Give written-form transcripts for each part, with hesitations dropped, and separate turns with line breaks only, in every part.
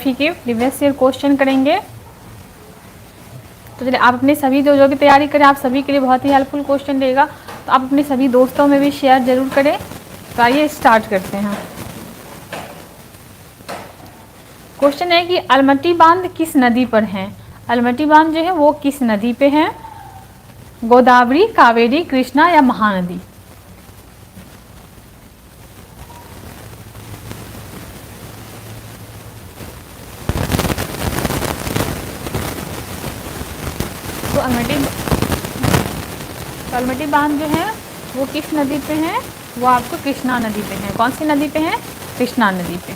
Geography के previous year question करेंगे। तो चलिए आप अपने सभी जो भी तैयारी करें, आप सभी के लिए बहुत ही हेल्पफुल क्वेश्चन रहेगा, तो आप अपने सभी दोस्तों में भी शेयर जरूर करें। तो आइए स्टार्ट करते हैं। क्वेश्चन है कि अलमटी बांध किस नदी पर है। अलमटी बांध जो है वो किस नदी पे है? गोदावरी, कावेरी, कृष्णा या महानदी? तो अलमटी बांध जो है वो किस नदी पे है? वो आपको कृष्णा नदी पे है। कौन सी नदी पे है? कृष्णा नदी पे।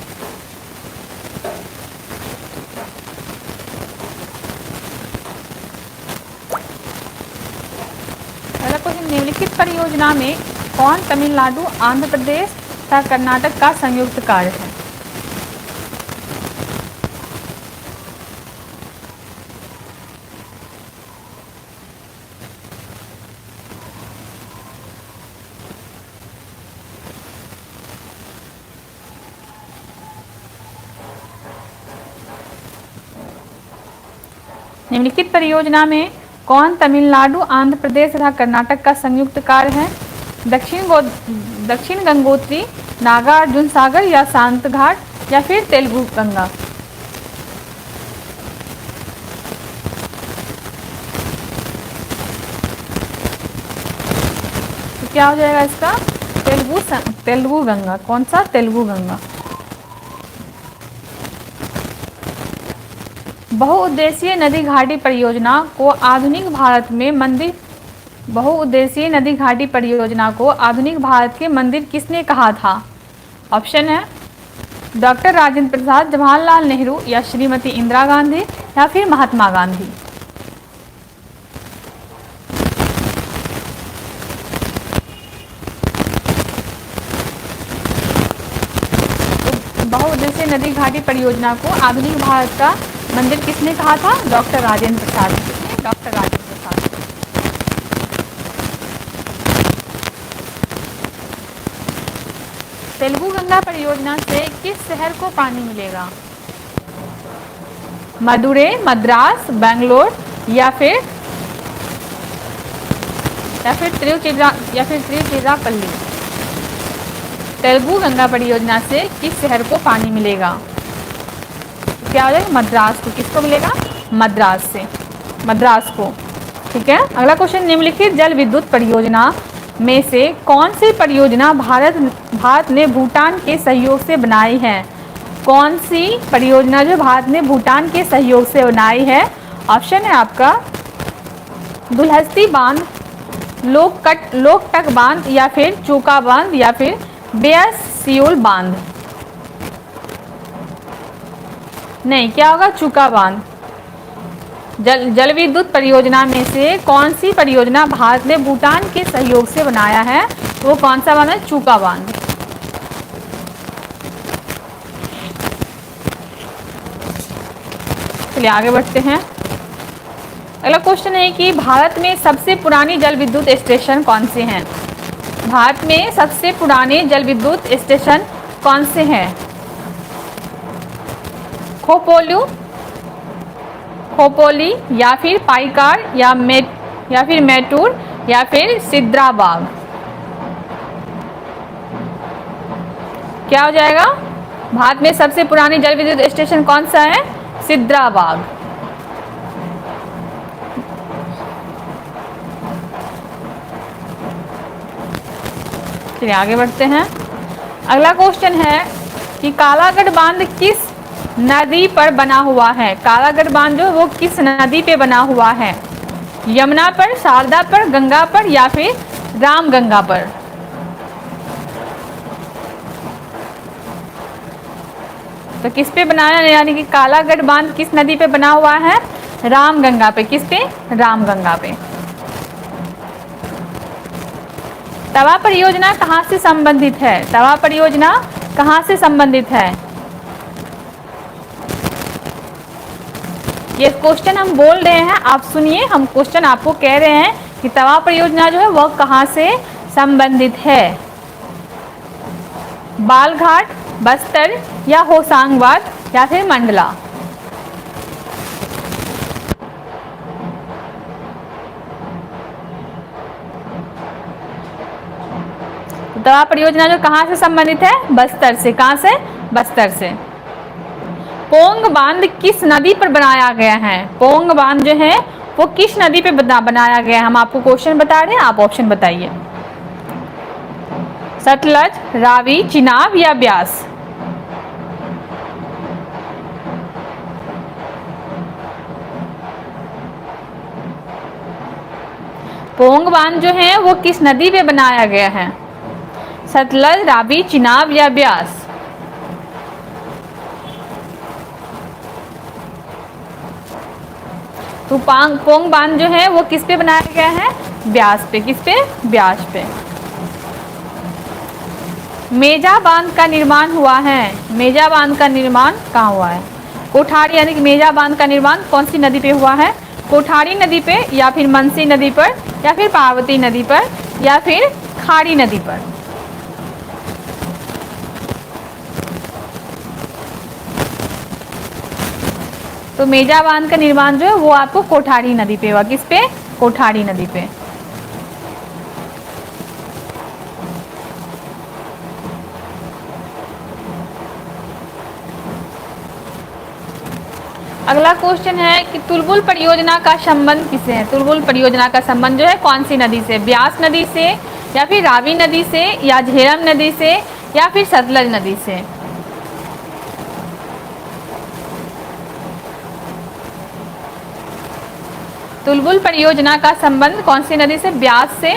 पहला क्वेश्चन, निम्नलिखित परियोजना में कौन तमिलनाडु, आंध्र प्रदेश तथा कर्नाटक का संयुक्त कार्य है? निम्नलिखित परियोजना में कौन तमिलनाडु, आंध्र प्रदेश तथा कर्नाटक का संयुक्त कार्य है? दक्षिण गंगोत्री, नागार्जुन सागर या शांत घाट या फिर तेलुगु गंगा? तो क्या हो जाएगा इसका? तेलुगु गंगा। कौन सा? तेलुगु गंगा। बहुउद्देशीय नदी घाटी परियोजना को आधुनिक भारत में मंदिर बहुउद्देशीय नदी घाटी परियोजना को आधुनिक भारत के मंदिर किसने कहा था? ऑप्शन है डॉक्टर राजेंद्र प्रसाद, जवाहरलाल नेहरू या श्रीमती इंदिरा गांधी या फिर महात्मा गांधी? बहुउद्देशीय नदी घाटी परियोजना को आधुनिक भारत का मंदिर किसने कहा था? डॉक्टर राजेंद्र प्रसाद। किसने? डॉक्टर राजेंद्र प्रसाद। तेलुगु गंगा परियोजना से किस शहर को पानी मिलेगा? मदुरै, मद्रास, बेंगलोर या फिर तिरुचिरापल्ली? तेलुगु गंगा परियोजना से किस शहर को पानी मिलेगा? क्या हो जाएगा? मद्रास को। किसको मिलेगा? मद्रास से, मद्रास को। ठीक है। अगला क्वेश्चन, निम्नलिखित जल विद्युत परियोजना में से कौन सी परियोजना भारत ने भूटान के सहयोग से बनाई है? कौन सी परियोजना जो भारत ने भूटान के सहयोग से बनाई है? ऑप्शन है आपका दुलहस्ती बांध, लोकटक बांध या फिर चूका बांध या फिर बेयर सियोल बांध? नहीं, क्या होगा? चूका बांध। जल विद्युत परियोजना में से कौन सी परियोजना भारत ने भूटान के सहयोग से बनाया है? वो कौन सा बांध है? चूका बांध। चलिए आगे बढ़ते हैं। अगला क्वेश्चन है कि भारत में सबसे पुरानी जल विद्युत स्टेशन कौन से हैं? भारत में सबसे पुराने जल विद्युत स्टेशन कौन से हैं? खोपोली या फिर पाइकार या फिर मैटूर या फिर सिद्राबाग? क्या हो जाएगा? भारत में सबसे पुरानी जल विद्युत स्टेशन कौन सा है? सिद्राबाग। चलिए आगे बढ़ते हैं। अगला क्वेश्चन है कि कालागढ़ बांध किस नदी पर बना हुआ है? कालागढ़ बांध जो वो किस नदी पे बना हुआ है? यमुना पर, शारदा पर, गंगा पर या फिर रामगंगा पर? तो किस पे बनाया, यानी कि कालागढ़ बांध किस नदी पे बना हुआ है? रामगंगा पे। किस पे? रामगंगा पे। तवा परियोजना कहाँ से संबंधित है? तवा परियोजना कहाँ से संबंधित है? ये क्वेश्चन हम बोल रहे हैं, आप सुनिए। हम क्वेश्चन आपको कह रहे हैं कि तवा परियोजना जो है वह कहाँ से संबंधित है? बालघाट, बस्तर या होशंगाबाद या फिर मंडला। तवा परियोजना जो कहाँ से संबंधित है? बस्तर से। कहाँ से? बस्तर से। पोंग बांध किस नदी पर बनाया गया है? पोंग बांध जो है वो किस नदी पे बनाया गया है? हम आपको क्वेश्चन बता रहे हैं, आप ऑप्शन बताइए। सतलज, रावी, चिनाब या ब्यास? पोंग बांध जो है वो किस नदी पे बनाया गया है? सतलज, रावी, चिनाब या ब्यास? तो पोंग बांध जो है वो किस पे बनाया गया है? ब्यास पे। किस पे? ब्यास पे। मेजा बांध का निर्माण हुआ है। मेजा बांध का निर्माण कहाँ हुआ है? कोठारी, यानी कि मेजा बांध का निर्माण कौन सी नदी पे हुआ है? कोठारी नदी पे, या फिर मनसी नदी पर, या फिर पार्वती नदी पर, या फिर खाड़ी नदी पर? तो मेजा बांध का निर्माण जो है वो आपको कोठारी नदी पे हुआ। किस पे? कोठारी नदी पे। अगला क्वेश्चन है कि तुलबुल परियोजना का संबंध किससे है? तुलबुल परियोजना का संबंध जो है कौन सी नदी से? ब्यास नदी से, या फिर रावी नदी से, या झेलम नदी से, या फिर सतलज नदी से? तुलबुल परियोजना का संबंध कौन सी नदी से? ब्यास से,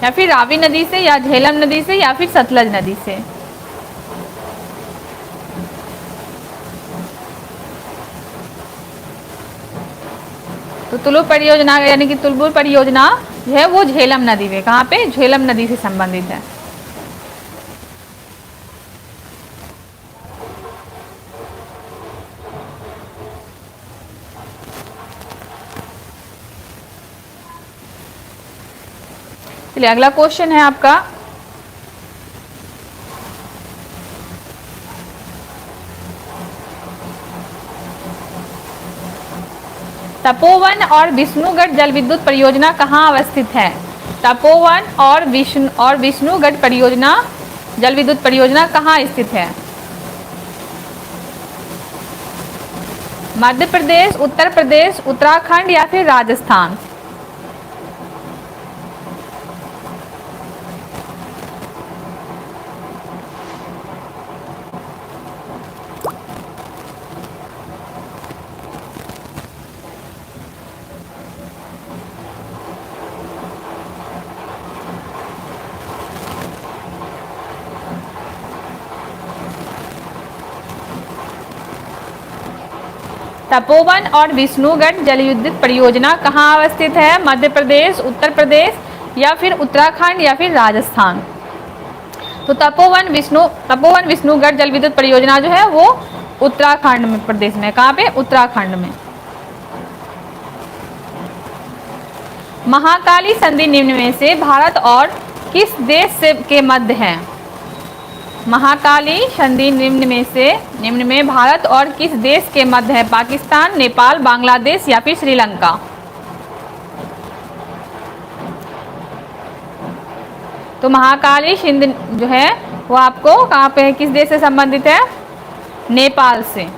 या फिर रावी नदी से, या झेलम नदी से, या फिर सतलज नदी से? तो तुलबुल परियोजना यानी कि तुलबुल परियोजना जो है वो झेलम नदी पे, कहाँ पे? झेलम नदी से संबंधित है। चलिए अगला क्वेश्चन है आपका, तपोवन और विष्णुगढ़ जल विद्युत परियोजना कहाँ अवस्थित है? तपोवन और विष्णुगढ़ परियोजना जल विद्युत परियोजना कहाँ स्थित है? मध्य प्रदेश, उत्तर प्रदेश, उत्तराखंड या फिर राजस्थान? तपोवन और विष्णुगढ़ जल विद्युत परियोजना कहाँ अवस्थित है? मध्य प्रदेश, उत्तर प्रदेश, या फिर उत्तराखंड, या फिर राजस्थान? तो तपोवन विष्णुगढ़ जल विद्युत परियोजना जो है वो उत्तराखंड में प्रदेश में। कहाँ पे? उत्तराखंड में। महाकाली संधि निम्न में से भारत और किस देश के मध्य है? महाकाली संधि निम्न में भारत और किस देश के मध्य है? पाकिस्तान, नेपाल, बांग्लादेश या फिर श्रीलंका? तो महाकाली संधि जो है वो आपको कहाँ पे है? किस देश से संबंधित है? नेपाल से।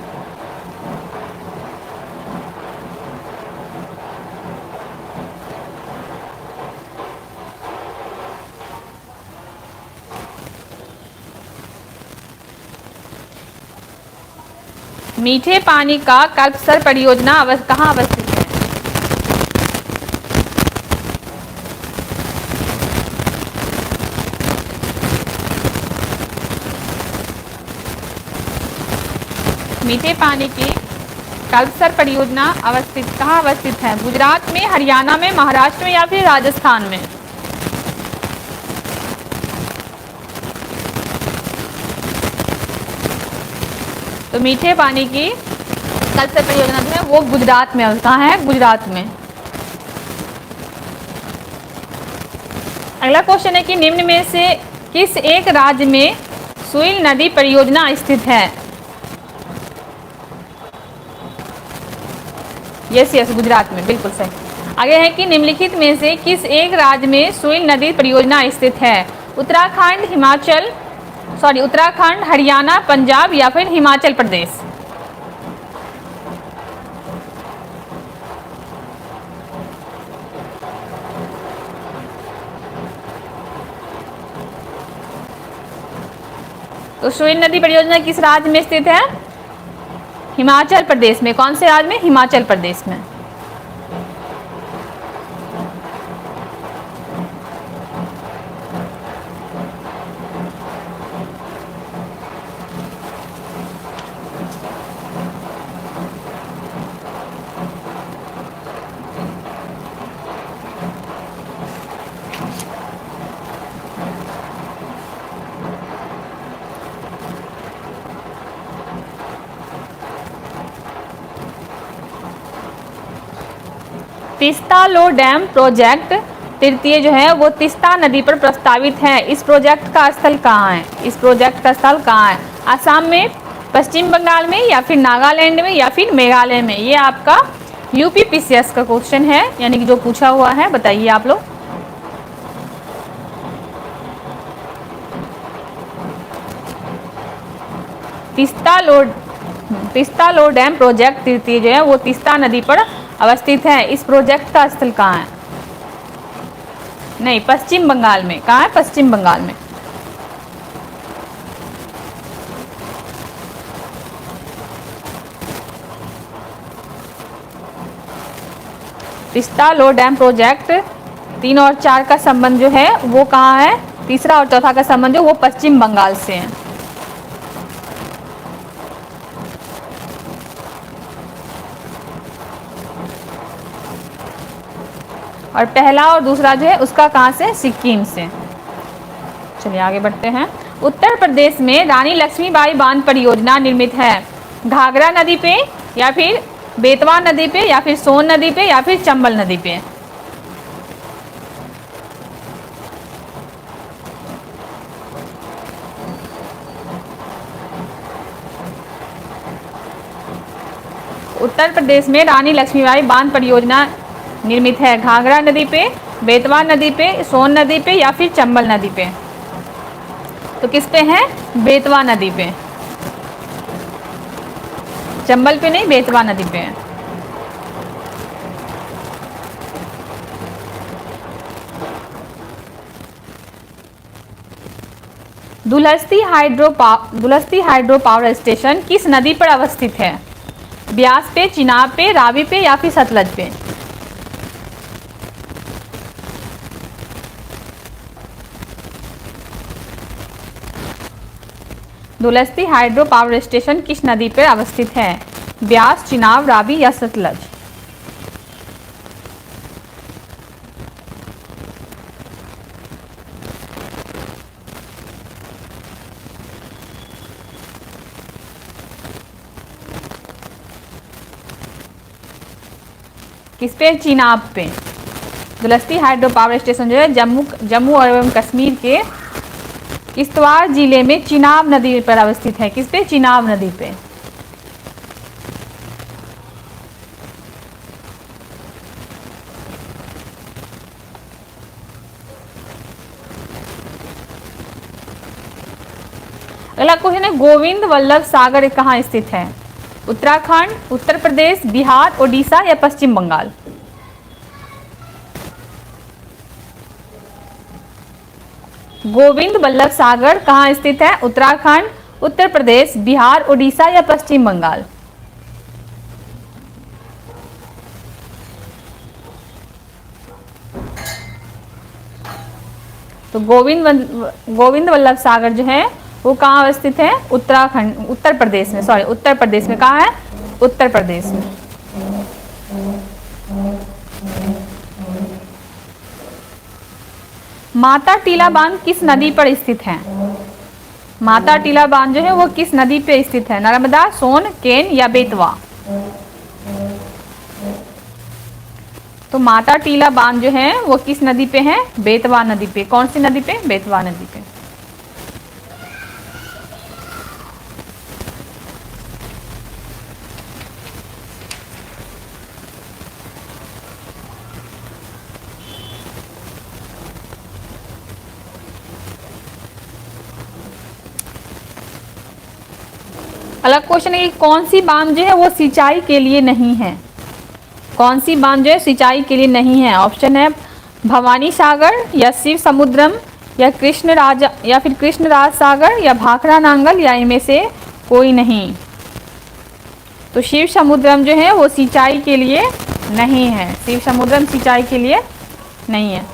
मीठे पानी का कल्पसर परियोजना कहाँ अवस्थित है? मीठे पानी की कल्पसर परियोजना कहाँ अवस्थित है? गुजरात में, हरियाणा में, महाराष्ट्र में या फिर राजस्थान में? तो मीठे पानी की कल्पसर परियोजना जो है वो गुजरात में। कहाँ है? गुजरात में। अगला क्वेश्चन है कि निम्न में से किस एक राज्य में सुइल नदी परियोजना स्थित है? यस यस, गुजरात में, बिल्कुल सही। आगे है कि निम्नलिखित में से किस एक राज्य में सुइल नदी परियोजना स्थित है? उत्तराखंड, हरियाणा, पंजाब या फिर हिमाचल प्रदेश। तो सुइल नदी परियोजना किस राज्य में स्थित है? हिमाचल प्रदेश में। कौन से राज्य में? हिमाचल प्रदेश में। तिस्ता लो डैम प्रोजेक्ट तृतीय जो है वो तिस्ता नदी पर प्रस्तावित है। इस प्रोजेक्ट का स्थल कहाँ है? इस प्रोजेक्ट का स्थल कहाँ है? आसाम में, पश्चिम बंगाल में या फिर नागालैंड में या फिर मेघालय में? ये आपका यूपी पीसीएस का क्वेश्चन है, यानी कि जो पूछा हुआ है। बताइए आप लोग। तिस्ता लो डैम प्रोजेक्ट तृतीय जो है वो तिस्ता नदी पर अवस्थित है। इस प्रोजेक्ट का स्थल कहाँ है? नहीं, पश्चिम बंगाल में। कहाँ है? पश्चिम बंगाल में। तिस्ता लो डैम प्रोजेक्ट 3 और 4 का संबंध जो है वो कहाँ है? तीसरा और चौथा का संबंध जो वो पश्चिम बंगाल से है। और पहला और दूसरा जो है उसका कहाँ से? सिक्किम से। चलिए आगे बढ़ते हैं। उत्तर प्रदेश में रानी लक्ष्मीबाई बांध परियोजना निर्मित है घाघरा नदी पे या फिर बेतवा नदी पे या फिर सोन नदी पे या फिर चंबल नदी पे? उत्तर प्रदेश में रानी लक्ष्मीबाई बांध परियोजना निर्मित है घाघरा नदी पे, बेतवा नदी पे, सोन नदी पे या फिर चंबल नदी पे? तो किस पे है? बेतवा नदी पे। चंबल पे नहीं, बेतवा नदी पे है। दुलहस्ती हाइड्रो पावर स्टेशन किस नदी पर अवस्थित है? ब्यास पे, चिनाब पे, रावी पे या फिर सतलज पे? दुलहस्ती हाइड्रो पावर स्टेशन किस नदी पर अवस्थित है? ब्यास, चिनाब, रावी या सतलज? किस पे? चिनाब पे। दुलहस्ती हाइड्रो पावर स्टेशन जो है जम्मू और एवं कश्मीर के किश्तवाड़ जिले में चिनाब नदी पर अवस्थित है। किस पे? चिनाब नदी पे। अगला क्वेश्चन है गोविंद वल्लभ सागर कहाँ स्थित है? उत्तराखंड, उत्तर प्रदेश, बिहार, ओडिशा या पश्चिम बंगाल? गोविंद वल्लभ सागर कहाँ स्थित है? उत्तराखंड, उत्तर प्रदेश, बिहार, ओडिशा या पश्चिम बंगाल? तो गोविंद वल्लभ सागर जो है वो कहाँ अवस्थित है? उत्तर प्रदेश में। उत्तर प्रदेश में। कहाँ है? उत्तर प्रदेश में। माता टीला बांध किस नदी पर स्थित है? माता टीला बांध जो है वो किस नदी पे स्थित है? नर्मदा, सोन, केन या बेतवा? तो माता टीला बांध जो है वो किस नदी पे है? बेतवा नदी पे। कौन सी नदी पे? बेतवा नदी पे। अगला क्वेश्चन है कि कौन सी बांध जो है वो सिंचाई के लिए नहीं है। कौन सी बांध जो है सिंचाई के लिए नहीं है। ऑप्शन है भवानी सागर या शिव समुद्रम या कृष्ण राज या फिर कृष्ण राज सागर या भाखड़ा नांगल या इनमें से कोई नहीं। तो शिव समुद्रम जो है वो सिंचाई के लिए नहीं है। शिव समुद्रम सिंचाई के लिए नहीं है।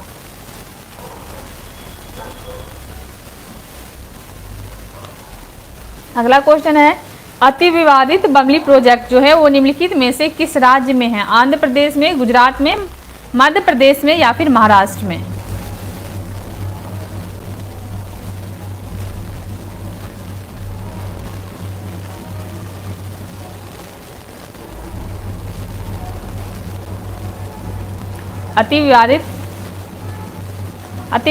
अगला क्वेश्चन है अति विवादित बमली प्रोजेक्ट जो है वो निम्नलिखित में से किस राज्य में है। आंध्र प्रदेश में, गुजरात में, मध्य प्रदेश में या फिर महाराष्ट्र में। अति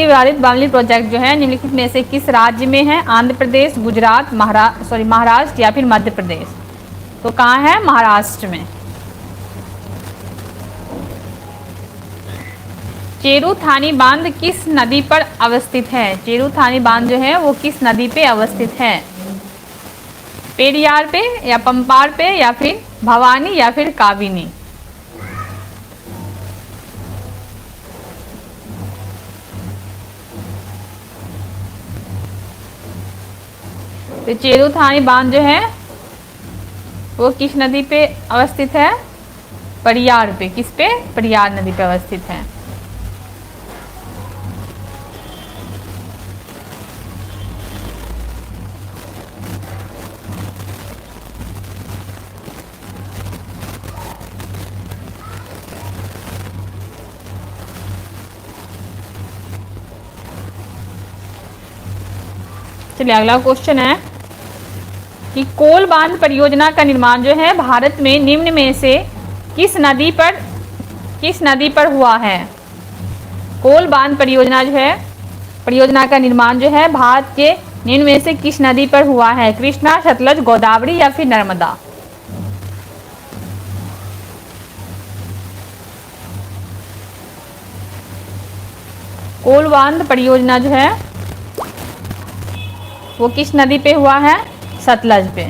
विवादित बमली प्रोजेक्ट जो है निम्नलिखित में से किस राज्य में है। आंध्र प्रदेश, गुजरात, महाराष्ट्र या फिर मध्य प्रदेश। तो कहाँ है? महाराष्ट्र में। चेरुथानी बांध किस नदी पर अवस्थित है। चेरुथानी बांध जो है वो किस नदी पे अवस्थित है। पेरियार पे या पंपार पे या फिर भवानी या फिर काबिनी। तो चेरुथानी बांध जो है वो किस नदी पे अवस्थित है। परियार पे। किस पे? परियार नदी पे अवस्थित है। चलिए अगला क्वेश्चन है कि कोल बांध परियोजना का निर्माण जो है भारत में निम्न में से किस नदी पर हुआ है। कोल बांध परियोजना का निर्माण जो है भारत के निम्न में से किस नदी पर हुआ है। कृष्णा, सतलज, गोदावरी या फिर नर्मदा। कोल बांध परियोजना जो है वो किस नदी पे हुआ है। सतलज पे।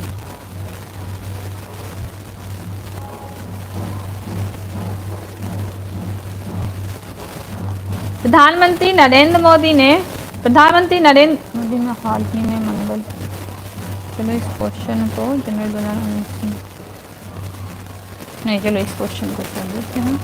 प्रधानमंत्री नरेंद्र मोदी ने हाल ही में मंगल। चलो इस क्वेश्चन को जनरल नहीं, चलो इस क्वेश्चन को कर देते हैं।